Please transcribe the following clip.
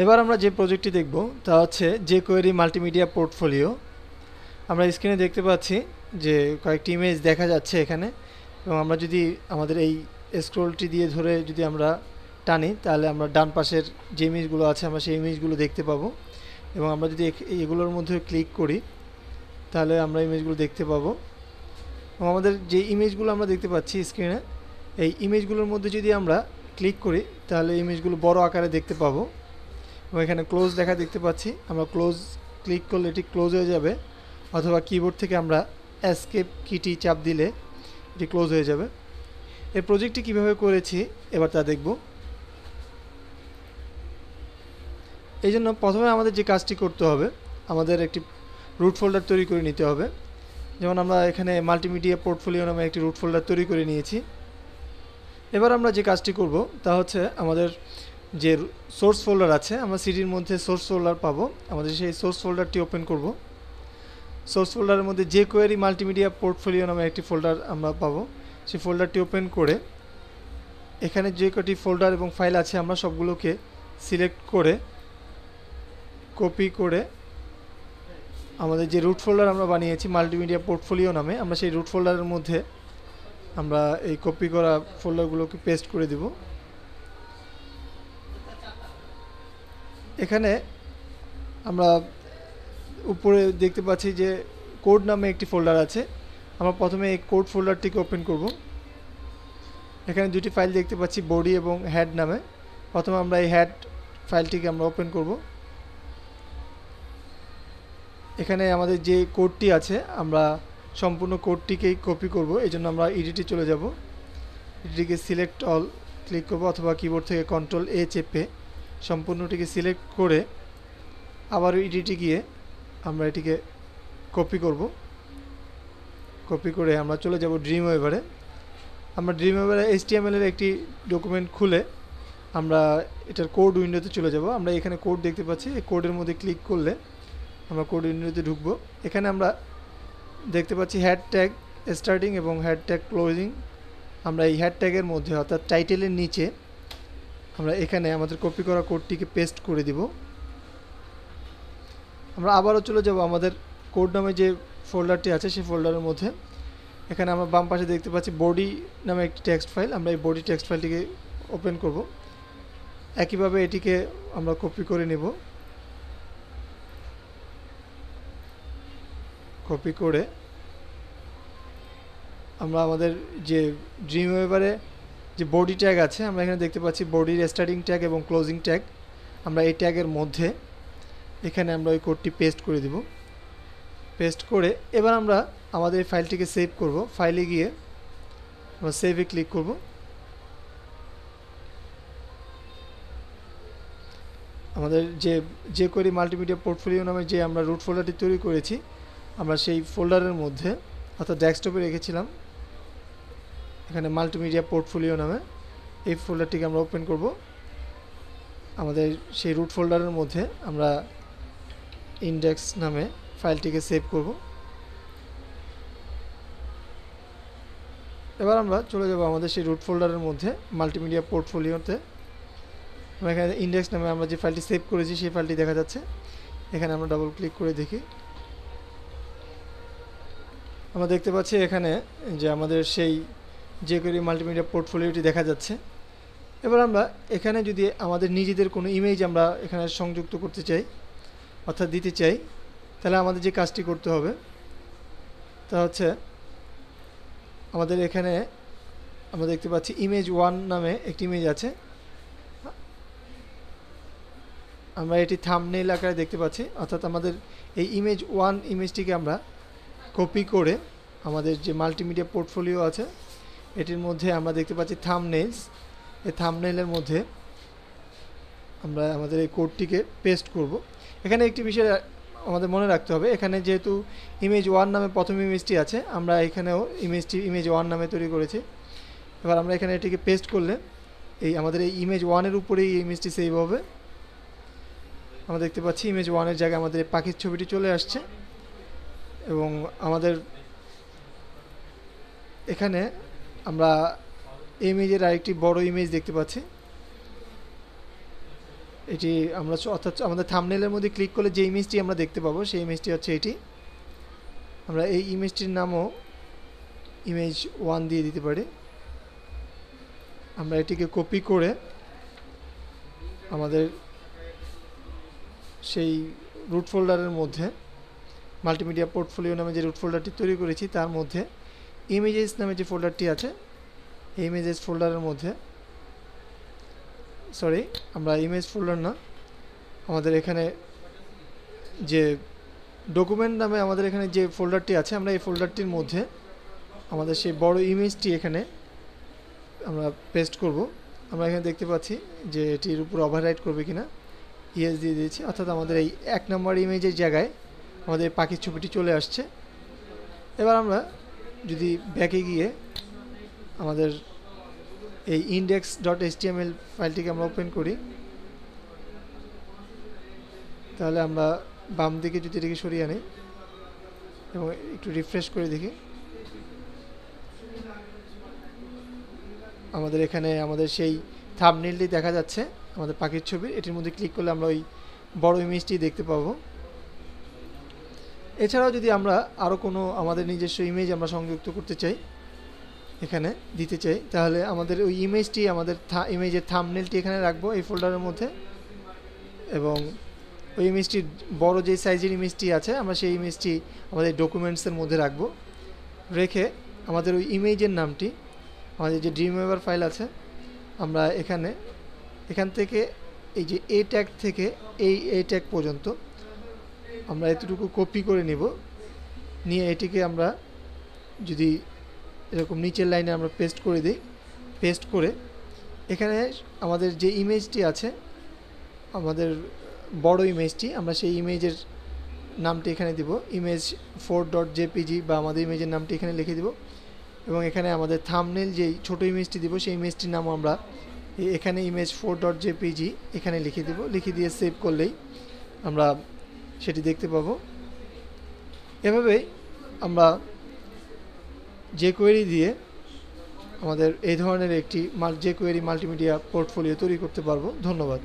এবার আমরা যে প্রজেক্টটি দেখব তা হচ্ছে jQuery মাল্টিমিডিয়া পোর্টফোলিও। আমরা স্ক্রিনে দেখতে পাচ্ছি যে কয়েকটি ইমেজ দেখা যাচ্ছে এখানে, এবং আমরা যদি আমাদের এই স্ক্রোলটি দিয়ে ধরে যদি আমরা টানি তাহলে আমরা ডান পাশের যে ইমেজগুলো আছে আমরা সেই ইমেজগুলো দেখতে পাবো, এবং আমরা যদি এগুলোর মধ্যে ক্লিক করি তাহলে আমরা ইমেজগুলো দেখতে পাবো। এবং আমাদের যে ইমেজগুলো আমরা দেখতে পাচ্ছি স্ক্রিনে, এই ইমেজগুলোর মধ্যে যদি আমরা ক্লিক করি তাহলে ইমেজগুলো বড় আকারে দেখতে পাবো। এবং এখানে ক্লোজ লেখা দেখতে পাচ্ছি, আমরা ক্লোজ ক্লিক করলে এটি ক্লোজ হয়ে যাবে, অথবা কিবোর্ড থেকে আমরা এসকেপ কিটি চাপ দিলে এটি ক্লোজ হয়ে যাবে। এই প্রজেক্টটি কিভাবে করেছি এবার তা দেখব। এই জন্য প্রথমে আমাদের যে কাজটি করতে হবে, আমাদের একটি রুট ফোল্ডার তৈরি করে নিতে হবে। যেমন আমরা এখানে মাল্টিমিডিয়া পোর্টফোলিও নামে একটি রুট ফোল্ডার তৈরি করে নিয়েছি। এবার আমরা যে কাজটি করব তা হচ্ছে আমাদের যে সোর্স ফোল্ডার আছে, আমরা সিডির মধ্যে সোর্স ফোল্ডার পাবো, আমাদের সেই সোর্স ফোল্ডারটি ওপেন করব। সোর্স ফোল্ডারের মধ্যে jQuery মাল্টিমিডিয়া পোর্টফোলিও নামে একটি ফোল্ডার আমরা পাবো। সেই ফোল্ডারটি ওপেন করে এখানে যে কটি ফোল্ডার এবং ফাইল আছে আমরা সবগুলোকে সিলেক্ট করে কপি করে আমাদের যে রুট ফোল্ডার আমরা বানিয়েছি মাল্টিমিডিয়া পোর্টফোলিও নামে, আমরা সেই রুট ফোল্ডারের মধ্যে আমরা এই কপি করা ফোল্ডারগুলোকে পেস্ট করে দিব। এখানে আমরা উপরে দেখতে পাচ্ছি যে কোড নামে একটি ফোল্ডার আছে, আমরা প্রথমে এই কোড ফোল্ডারটিকে ওপেন করব। এখানে দুটি ফাইল দেখতে পাচ্ছি, বডি এবং হেড নামে। প্রথমে আমরা এই হেড ফাইলটিকে আমরা ওপেন করব। এখানে আমাদের যে কোডটি আছে আমরা সম্পূর্ণ কোডটিকেই কপি করব, এই জন্য আমরা এডিটে চলে যাব, এটিকে সিলেক্ট অল ক্লিক করব, অথবা কিবোর্ড থেকে কন্ট্রোল এ চেপে সম্পূর্ণটিকে সিলেক্ট করে আবার এডিটে গিয়ে আমরা এটিকে কপি করব। কপি করে আমরা চলে যাব ড্রিমওয়েভারে। আমরা ড্রিমওয়েভারে HTML এর একটি ডকুমেন্ট খুলে আমরা এটার কোড উইন্ডোতে চলে যাব। আমরা এখানে কোড দেখতে পাচ্ছি, এই কোডের মধ্যে ক্লিক করলে আমরা কোড উইন্ডোতে ঢুকবো। এখানে আমরা দেখতে পাচ্ছি হেড ট্যাগ স্টার্টিং এবং হেড ট্যাগ ক্লোজিং। আমরা এই হেড ট্যাগের মধ্যে অর্থাৎ টাইটেলের নিচে আমরা এখানে আমাদের কপি করা কোডটিকে পেস্ট করে দিব। আমরা আবারও চলে যাব আমাদের কোড নামে যে ফোল্ডারটি আছে সেই ফোল্ডারের মধ্যে। এখানে আমরা বাম পাশে দেখতে পাচ্ছি বডি নামে একটি টেক্সট ফাইল, আমরা এই বডি টেক্সট ফাইলটিকে ওপেন করব। একইভাবে এটিকে আমরা কপি করে নেব, কপি করে আমরা আমাদের যে ড্রিমওয়েভারে যে বডি ট্যাগ আছে আমরা এখানে দেখতে পাচ্ছি বডির স্টার্টিং ট্যাগ এবং ক্লোজিং ট্যাগ, আমরা এই ট্যাগের মধ্যে এখানে আমরা ওই কোডটি পেস্ট করে দিব। পেস্ট করে এবার আমরা আমাদের এই ফাইলটিকে সেভ করব। ফাইলে গিয়ে আমরা সেভে ক্লিক করব। আমাদের যে jQuery মাল্টিমিডিয়া পোর্টফোলিও নামে যে আমরা রুট ফোল্ডারটি তৈরি করেছি, আমরা সেই ফোল্ডারের মধ্যে অর্থাৎ ডেস্কটপে রেখেছিলাম এখানে মাল্টিমিডিয়া পোর্টফোলিও নামে, এই ফোল্ডারটিকে আমরা ওপেন করব। আমাদের সেই রুট ফোল্ডারের মধ্যে আমরা ইন্ডেক্স নামে ফাইলটিকে সেভ করব। এবার আমরা চলে যাব আমাদের সেই রুট ফোল্ডারের মধ্যে মাল্টিমিডিয়া পোর্টফোলিওতে। আমরা এখানে ইন্ডেক্স নামে আমরা যে ফাইলটি সেভ করেছি সেই ফাইলটি দেখা যাচ্ছে। এখানে আমরা ডাবল ক্লিক করে দেখি, আমরা দেখতে পাচ্ছি এখানে যে আমাদের সেই jQuery মাল্টিমিডিয়া পোর্টফোলিওটি দেখা যাচ্ছে। এবার আমরা এখানে যদি আমাদের নিজেদের কোনো ইমেজ আমরা এখানে সংযুক্ত করতে চাই অর্থাৎ দিতে চাই, তাহলে আমাদের যে কাজটি করতে হবে তা হচ্ছে আমাদের এখানে আমরা দেখতে পাচ্ছি ইমেজ 1 নামে একটি ইমেজ আছে, আমরা এটি থাম্বনেইল আকারে দেখতে পাচ্ছি। অর্থাৎ আমাদের এই ইমেজ 1 ইমেজটিকে আমরা কপি করে আমাদের যে মাল্টিমিডিয়া পোর্টফোলিও আছে এটির মধ্যে আমরা দেখতে পাচ্ছি থাম্বনেইলস, এই থাম্বনেইলের মধ্যে আমরা আমাদের এই কোডটিকে পেস্ট করব। এখানে একটি বিষয় আমাদের মনে রাখতে হবে, এখানে যেহেতু ইমেজ 1 নামে প্রথম ইমেজটি আছে, আমরা এখানেও ইমেজ 1 নামে তৈরি করেছি। এবার আমরা এখানে এটিকে পেস্ট করলে এই আমাদের এই ইমেজ 1 এর উপরেই এই ইমেজটি সেভ হবে। আমরা দেখতে পাচ্ছি ইমেজ 1 এর জায়গায় আমাদের এই পাখির ছবিটি চলে আসছে, এবং আমাদের এখানে আমরা ইমেজের আরেকটি বড় ইমেজ দেখতে পাচ্ছি। এটি আমরা অর্থাৎ আমাদের থাম্বনেলের মধ্যে ক্লিক করলে যে ইমেজটি আমরা দেখতে পাবো সেই ইমেজটি হচ্ছে এটি। আমরা এই ইমেজটির নামও ইমেজ 1 দিয়ে দিতে পারি। আমরা এটিকে কপি করে আমাদের সেই রুট ফোল্ডারের মধ্যে মাল্টিমিডিয়া পোর্টফোলিও নামে যে রুট ফোল্ডারটি তৈরি করেছি তার মধ্যে ইমেজেস নামে যে ফোল্ডারটি আছে এই ইমেজেস ফোল্ডারের মধ্যে, সরি আমরা ইমেজ ফোল্ডার না, আমাদের এখানে যে ডকুমেন্ট নামে আমাদের এখানে যে ফোল্ডারটি আছে আমরা এই ফোল্ডারটির মধ্যে আমাদের সেই বড় ইমেজটি এখানে আমরা পেস্ট করব। আমরা এখানে দেখতে পাচ্ছি যে এটির উপর ওভাররাইট করবে কিনা, ইয়েস দিয়ে দিয়েছি, অর্থাৎ আমাদের এই 1 নম্বর ইমেজের জায়গায় আমাদের পাখির ছবিটি চলে আসছে। এবার আমরা যদি ব্যাকে গিয়ে আমাদের এই index.html ফাইলটিকে আমরা ওপেন করি, তাহলে আমরা বাম দিকে যদি এটিকে সরিয়ে আনি এবং একটু রিফ্রেশ করে দেখি, আমাদের এখানে আমাদের সেই থাম্বনেলটি দেখা যাচ্ছে আমাদের পাখির ছবি। এটির মধ্যে ক্লিক করলে আমরা ওই বড় ইমেজটি দেখতে পাবো। এছাড়াও যদি আমরা আরও কোনো আমাদের নিজস্ব ইমেজ আমরা সংযুক্ত করতে চাই, এখানে দিতে চাই, তাহলে আমাদের ওই ইমেজটি আমাদের ইমেজের থাম্বনেলটি এখানে রাখবো এই ফোল্ডারের মধ্যে, এবং ওই ইমেজটি বড় যে সাইজের ইমেজটি আছে আমরা সেই ইমেজটি আমাদের ডকুমেন্টসের মধ্যে রাখবো। রেখে আমাদের ওই ইমেজের নামটি আমাদের যে ড্রিমওয়েভার ফাইল আছে আমরা এখান থেকে এই যে এ ট্যাগ থেকে এই ট্যাগ পর্যন্ত আমরা এতটুকু কপি করে নিব। নিয়ে এটিকে আমরা যদি এরকম নিচের লাইনে আমরা পেস্ট করে দিই, পেস্ট করে এখানে আমাদের যে ইমেজটি আছে আমাদের বড় ইমেজটি আমরা সেই ইমেজের নামটি এখানে দিব, image4.jpg বা আমাদের ইমেজের নামটি এখানে লিখে দিব, এবং এখানে আমাদের থাম্বনেল যেই ছোট ইমেজটি দিব সেই ইমেজটির নাম আমরা এখানে image4.jpg এখানে লিখে দিব। লিখে দিয়ে সেভ করলেই আমরা সেটি দেখতে পাবো। এভাবেই আমরা jQuery দিয়ে আমাদের এই ধরনের একটি jQuery মাল্টিমিডিয়া পোর্টফোলিও তৈরি করতে পারবো। ধন্যবাদ।